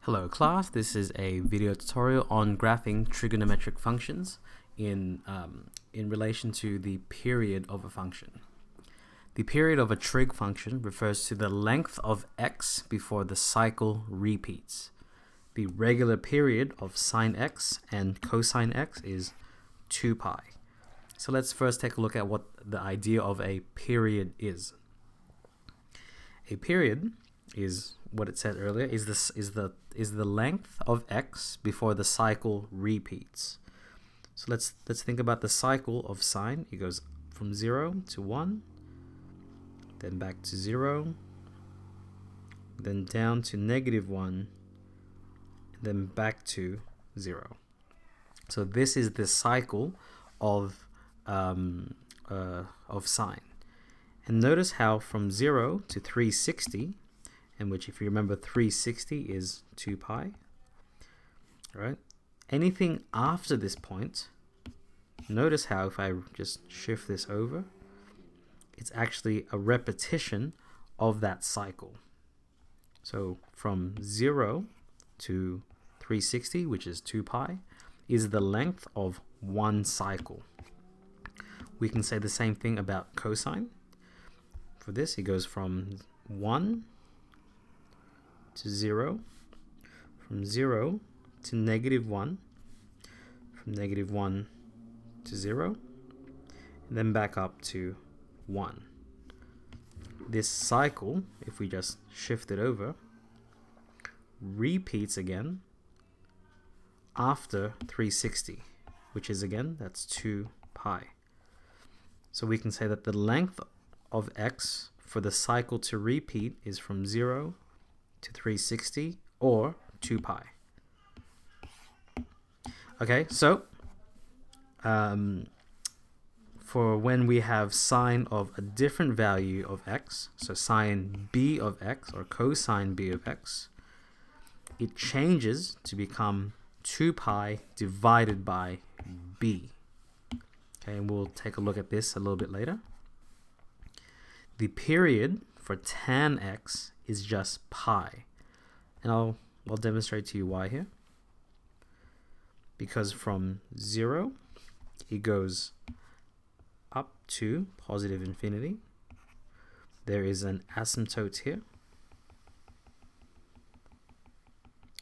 Hello class, this is a video tutorial on graphing trigonometric functions in relation to the period of a function. The period of a trig function refers to the length of x before the cycle repeats. The regular period of sine x and cosine x is 2 pi. So let's first take a look at what the idea of a period is. A period is what it said earlier, is the length of x before the cycle repeats. So let's think about the cycle of sine. It goes from 0 to 1, then back to 0, then down to -1, then back to 0. So this is the cycle of sine. And notice how from 0 to 360, in which, if you remember, 360 is 2 pi, right? Anything after this point, notice how if I just shift this over, it's actually a repetition of that cycle. So from 0 to 360, which is 2 pi, is the length of one cycle. We can say the same thing about cosine. For this, it goes from 1 to 0, from 0 to -1, from -1 to 0, and then back up to 1. This cycle, if we just shift it over, repeats again after 360, which is again, that's 2 pi. So we can say that the length of x for the cycle to repeat is from 0 to 360 or 2 pi. Okay, so for when we have sine of a different value of x, so sine b of x or cosine b of x, it changes to become 2 pi divided by b. Okay, and we'll take a look at this a little bit later. The period for tan x is just pi. And I'll demonstrate to you why here. Because from 0, it goes up to positive infinity. There is an asymptote here.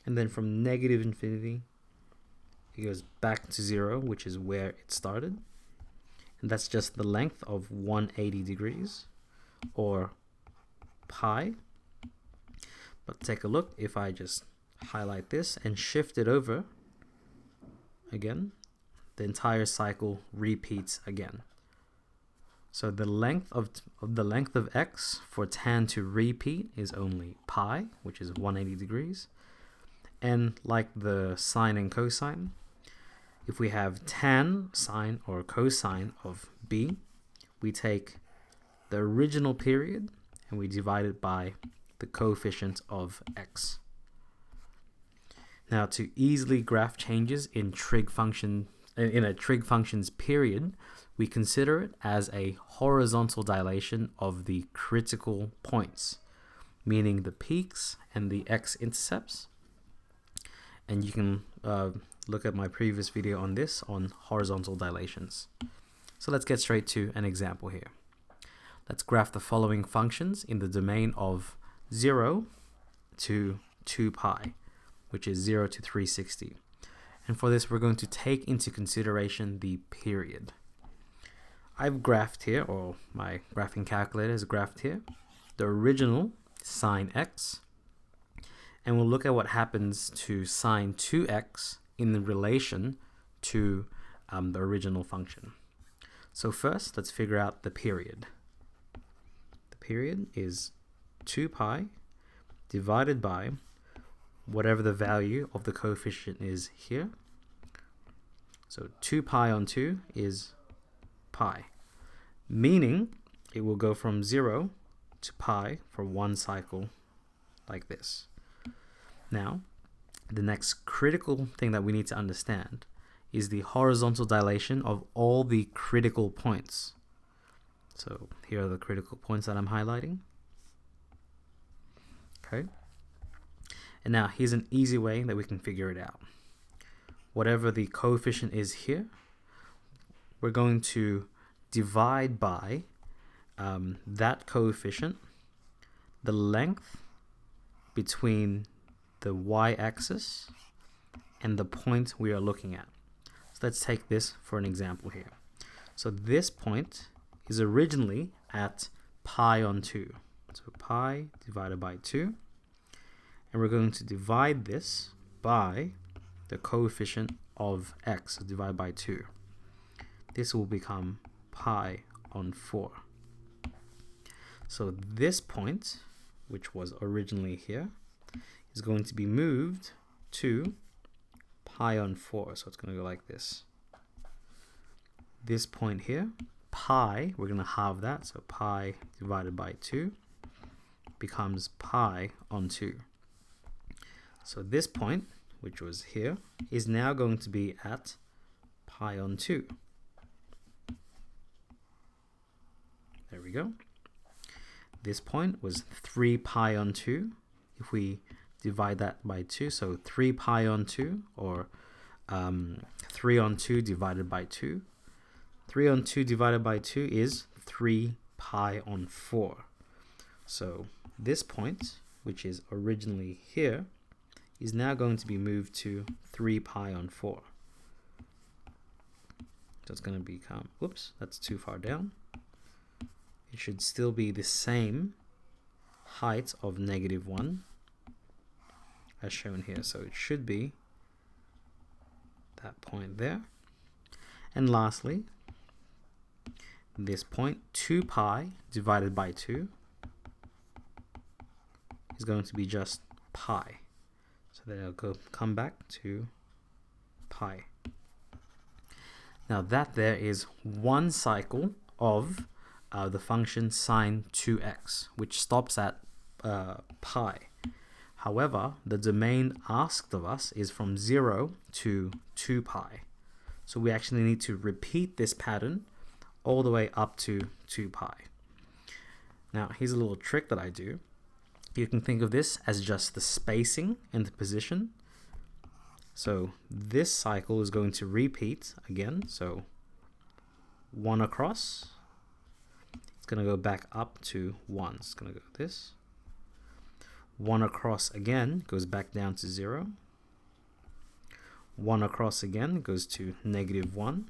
And then from negative infinity, it goes back to 0, which is where it started. And that's just the length of 180 degrees, or pi. But take a look, if I just highlight this and shift it over again, the entire cycle repeats again. So the length of x for tan to repeat is only pi, which is 180 degrees. And like the sine and cosine, if we have tan, sine, or cosine of b, we take the original period and we divide it by the coefficient of x. Now, to easily graph changes in a trig function's period, we consider it as a horizontal dilation of the critical points, meaning the peaks and the x-intercepts. And you can look at my previous video on this, on horizontal dilations. So let's get straight to an example here. Let's graph the following functions in the domain of 0 to 2 pi, which is 0 to 360. And for this, we're going to take into consideration the period. I've graphed here, or my graphing calculator has graphed here, the original sine x. And we'll look at what happens to sine 2x in relation to the original function. So first, let's figure out the period. The period is 2 pi divided by whatever the value of the coefficient is here. So 2 pi on 2 is pi, meaning it will go from 0 to pi for one cycle like this. Now, the next critical thing that we need to understand is the horizontal dilation of all the critical points. So here are the critical points that I'm highlighting. Okay. And now here's an easy way that we can figure it out. Whatever the coefficient is here, we're going to divide by that coefficient, the length between the y-axis and the point we are looking at. So let's take this for an example here. So this point is originally at pi on 2. So pi divided by 2. And we're going to divide this by the coefficient of x, so divide by 2. This will become pi on 4. So this point, which was originally here, is going to be moved to pi on 4. So it's going to go like this. This point here, pi, we're going to halve that. So pi divided by 2 becomes pi on 2. So this point, which was here, is now going to be at pi on 2. There we go. This point was 3 pi on 2. If we divide that by 2, so 3 pi on 2, or 3 on 2 divided by 2. 3 on 2 divided by 2 is 3 pi on 4. So this point, which is originally here, is now going to be moved to 3 pi on 4. So it's going to become, whoops, that's too far down. It should still be the same height of -1 as shown here. So it should be that point there. And lastly, this point, 2 pi divided by 2, is going to be just pi. So then it'll come back to pi. Now that there is one cycle of the function sine 2x, which stops at pi. However, the domain asked of us is from 0 to 2 pi. So we actually need to repeat this pattern all the way up to 2 pi. Now here's a little trick that I do. You can think of this as just the spacing and the position. So this cycle is going to repeat again. So 1 across. It's going to go back up to 1. It's going to go this. 1 across again goes back down to 0. 1 across again goes to -1.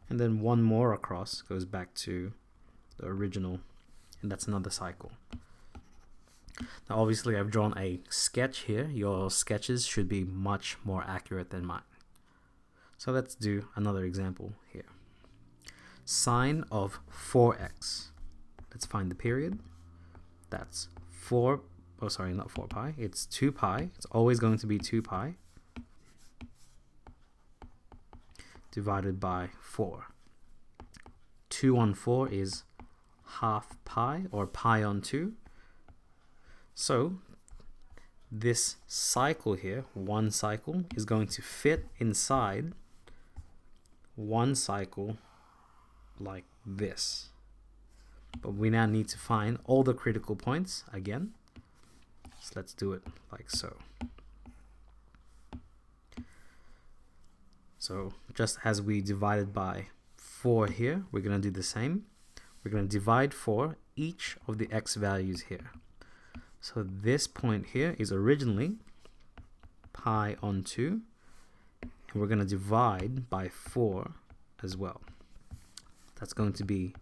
And then 1 more across goes back to the original, and that's another cycle. Now obviously I've drawn a sketch here. Your sketches should be much more accurate than mine. So let's do another example here. Sine of 4x. Let's find the period. That's 4, oh sorry, not 4 pi, it's 2 pi. It's always going to be 2 pi divided by 4. 2 on 4 is half pi, or pi on 2. So this cycle here, one cycle, is going to fit inside one cycle like this. But we now need to find all the critical points again. So let's do it like so. So just as we divided by 4 here, we're going to do the same. We're going to divide for each of the x values here. So this point here is originally pi on 2, and we're going to divide by 4 as well. That's going to be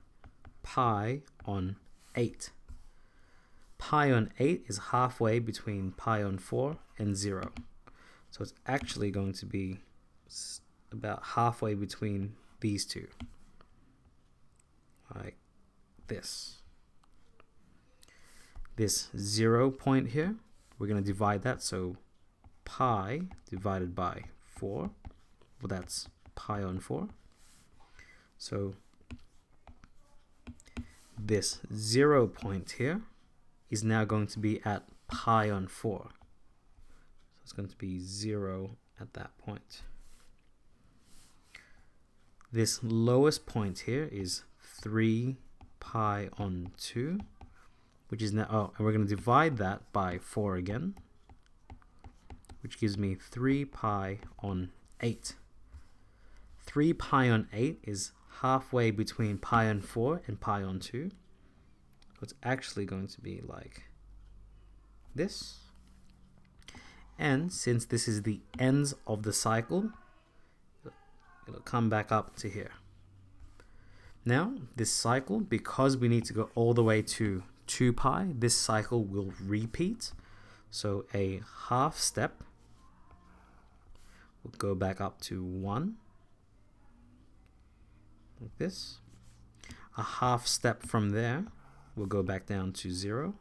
pi on 8. Pi on 8 is halfway between pi on 4 and 0. So it's actually going to be about halfway between these two, like this. This 0 point here, we're going to divide that, so pi divided by 4, well that's pi on 4. So this 0 point here is now going to be at pi on 4. So it's going to be 0 at that point. This lowest point here is 3 pi on 2. which is now, oh, and we're going to divide that by 4 again, which gives me 3 pi on 8. 3 pi on 8 is halfway between pi on 4 and pi on 2. So it's actually going to be like this. And since this is the ends of the cycle, it'll come back up to here. Now, this cycle, because we need to go all the way to 2 pi, this cycle will repeat. So a half step will go back up to 1, like this. A half step from there will go back down to 0.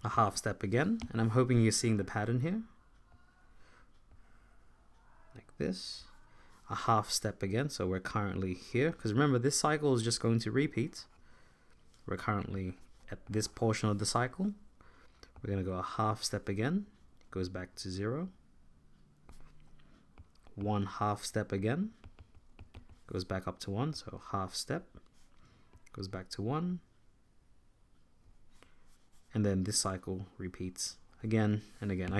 A half step again, and I'm hoping you're seeing the pattern here. Like this. A half step again, so we're currently here, because remember this cycle is just going to repeat. We're currently at this portion of the cycle. We're going to go a half step again, it goes back to 0. 1 half step again, goes back up to 1, so half step, goes back to 1. And then this cycle repeats again and again.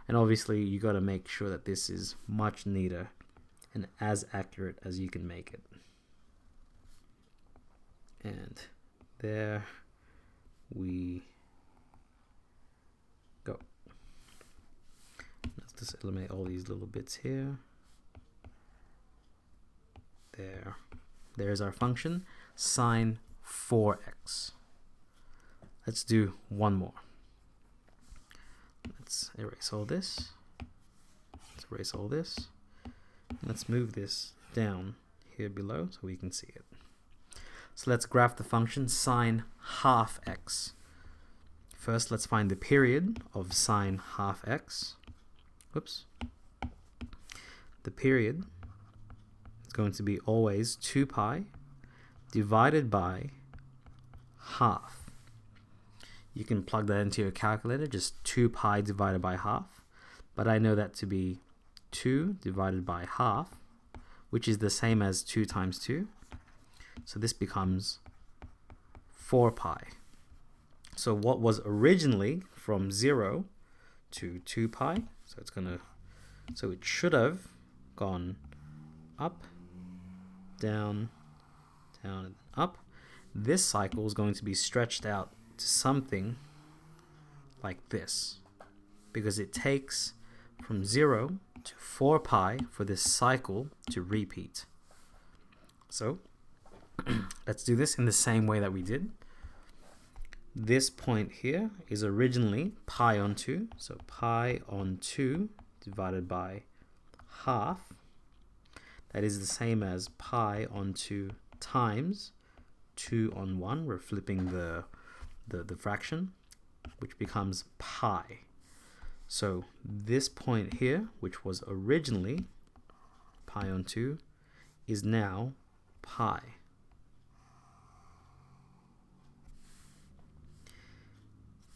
And obviously you got to make sure that this is much neater and as accurate as you can make it. And there we go. Let's just eliminate all these little bits here. There's our function, sine 4x. Let's do one more. Let's erase all this. Let's erase all this. Let's move this down here below so we can see it. So let's graph the function sine half x. First, let's find the period of sine half x. Whoops. The period is going to be always 2 pi divided by half. You can plug that into your calculator, just 2 pi divided by half. But I know that to be 2 divided by half, which is the same as 2 times 2. So this becomes 4 pi. So what was originally from 0 to 2 pi, so it should have gone up, down, down, and up. This cycle is going to be stretched out to something like this, because it takes from 0 to 4 pi for this cycle to repeat. So let's do this in the same way that we did. This point here is originally pi on 2, so pi on 2 divided by half. That is the same as pi on 2 times 2 on 1. We're flipping the fraction, which becomes pi. So this point here, which was originally pi on 2, is now pi.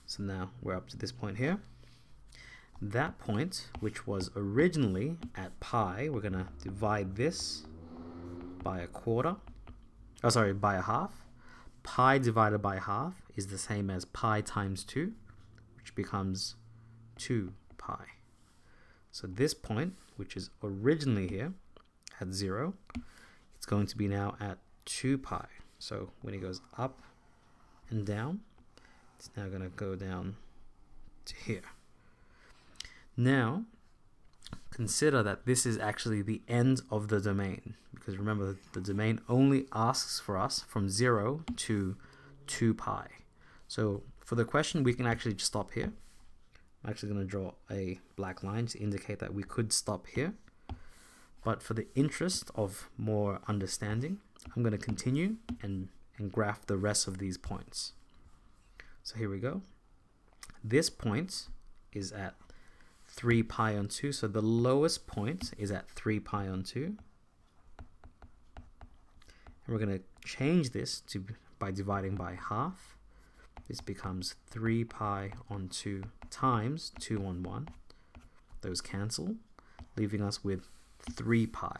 So now we're up to this point here. That point, which was originally at pi, we're going to divide this by a quarter. Oh, sorry, by a half. Pi divided by half is the same as pi times 2, which becomes 2 pi. So this point, which is originally here at 0, it's going to be now at 2 pi. So when it goes up and down, it's now going to go down to here. Now, consider that this is actually the end of the domain, because remember, the domain only asks for us from 0 to 2 pi. So for the question, we can actually just stop here. I'm actually going to draw a black line to indicate that we could stop here. But for the interest of more understanding, I'm going to continue and graph the rest of these points. So here we go. This point is at 3 pi on 2, so the lowest point is at 3 pi on 2. And we're going to change this by dividing by half. This becomes 3 pi on 2 times 2 on 1. Those cancel, leaving us with 3 pi.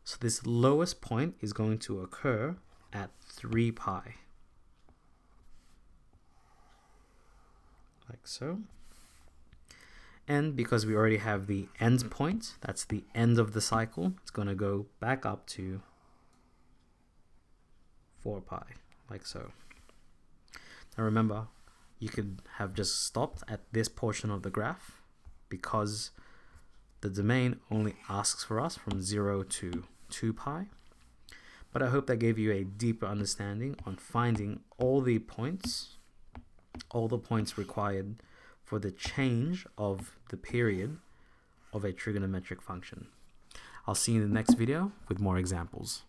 So this lowest point is going to occur at 3 pi. like so. And because we already have the end point, that's the end of the cycle, it's going to go back up to 4 pi, like so. Now remember, you could have just stopped at this portion of the graph because the domain only asks for us from 0 to 2 pi. But I hope that gave you a deeper understanding on finding all the points required for the change of the period of a trigonometric function. I'll see you in the next video with more examples.